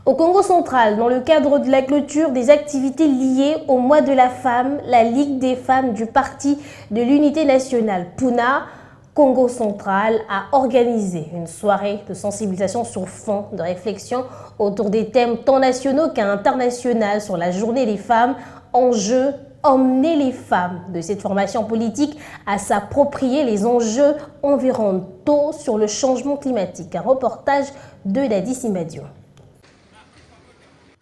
Au Congo central, dans le cadre de la clôture des activités liées au mois de la femme, la Ligue des femmes du Parti de l'Unité nationale, PUNA, Congo central, a organisé une soirée de sensibilisation sur fond de réflexion autour des thèmes tant nationaux qu'internationaux sur la journée des femmes, enjeux, emmener les femmes de cette formation politique à s'approprier les enjeux environnementaux sur le changement climatique. Un reportage de Dadi Simbadion.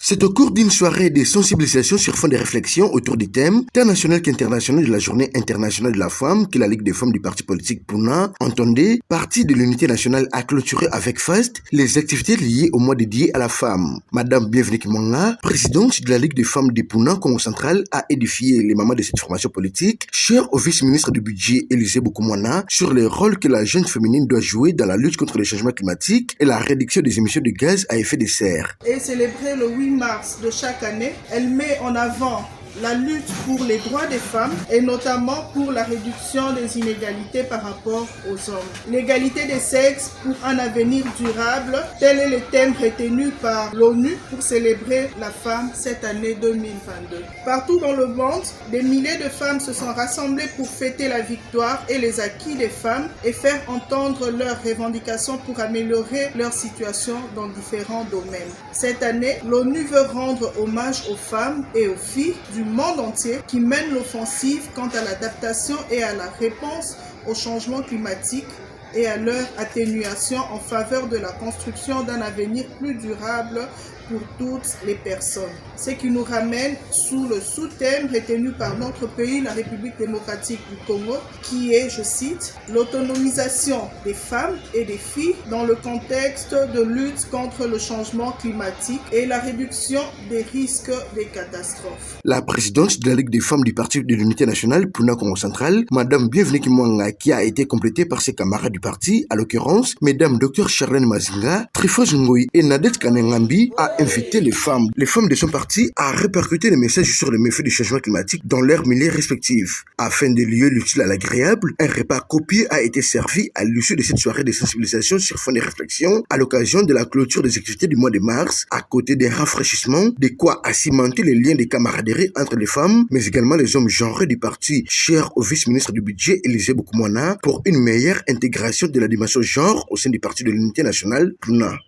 C'est au cours d'une soirée de sensibilisation sur fond de réflexion autour des thèmes tant national qu'international de la Journée internationale de la femme que la Ligue des femmes du parti politique PUNA, entendez, Parti de l'Unité nationale, a clôturé avec faste les activités liées au mois dédié à la femme. Madame Bienvenue Kimwanga, présidente de la Ligue des femmes du PUNA Congo central, a édifié les mamans de cette formation politique, chère au vice-ministre du budget Élisée Bokoumwana, sur le rôle que la jeune féminine doit jouer dans la lutte contre le changement climatique et la réduction des émissions de gaz à effet de serre. Et célébrer le 8 mars de chaque année, elle met en avant la lutte pour les droits des femmes et notamment pour la réduction des inégalités par rapport aux hommes. L'égalité des sexes pour un avenir durable, tel est le thème retenu par l'ONU pour célébrer la femme cette année 2022. Partout dans le monde, des milliers de femmes se sont rassemblées pour fêter la victoire et les acquis des femmes et faire entendre leurs revendications pour améliorer leur situation dans différents domaines. Cette année, l'ONU veut rendre hommage aux femmes et aux filles du monde entier qui mènent l'offensive quant à l'adaptation et à la réponse au changement climatique et à leur atténuation en faveur de la construction d'un avenir plus durable pour toutes les personnes. Ce qui nous ramène sous le sous-thème retenu par notre pays, la République démocratique du Congo, qui est, je cite, l'autonomisation des femmes et des filles dans le contexte de lutte contre le changement climatique et la réduction des risques des catastrophes. La présidente de la Ligue des femmes du Parti de l'Unité nationale, PUNA Congo central, Madame Bienvenue Kimwanga, qui a été complétée par ses camarades du parti, à l'occurrence, Mesdames Dr Charlène Mazinga, Trifos Ngoyi et Nadette Kanengambi, a invité les femmes de son parti à répercuter les messages sur les méfaits du changement climatique dans leurs milieux respectifs. Afin de lier l'utile à l'agréable, un repas copieux a été servi à l'issue de cette soirée de sensibilisation sur fond de réflexion à l'occasion de la clôture des activités du mois de mars, à côté des rafraîchissements, de quoi à cimenter les liens de camaraderie entre les femmes, mais également les hommes genrés du parti, cher au vice-ministre du budget Élisée Bokoumwana, pour une meilleure intégration de la dimension genre au sein du Parti de l'Unité nationale, PUNA.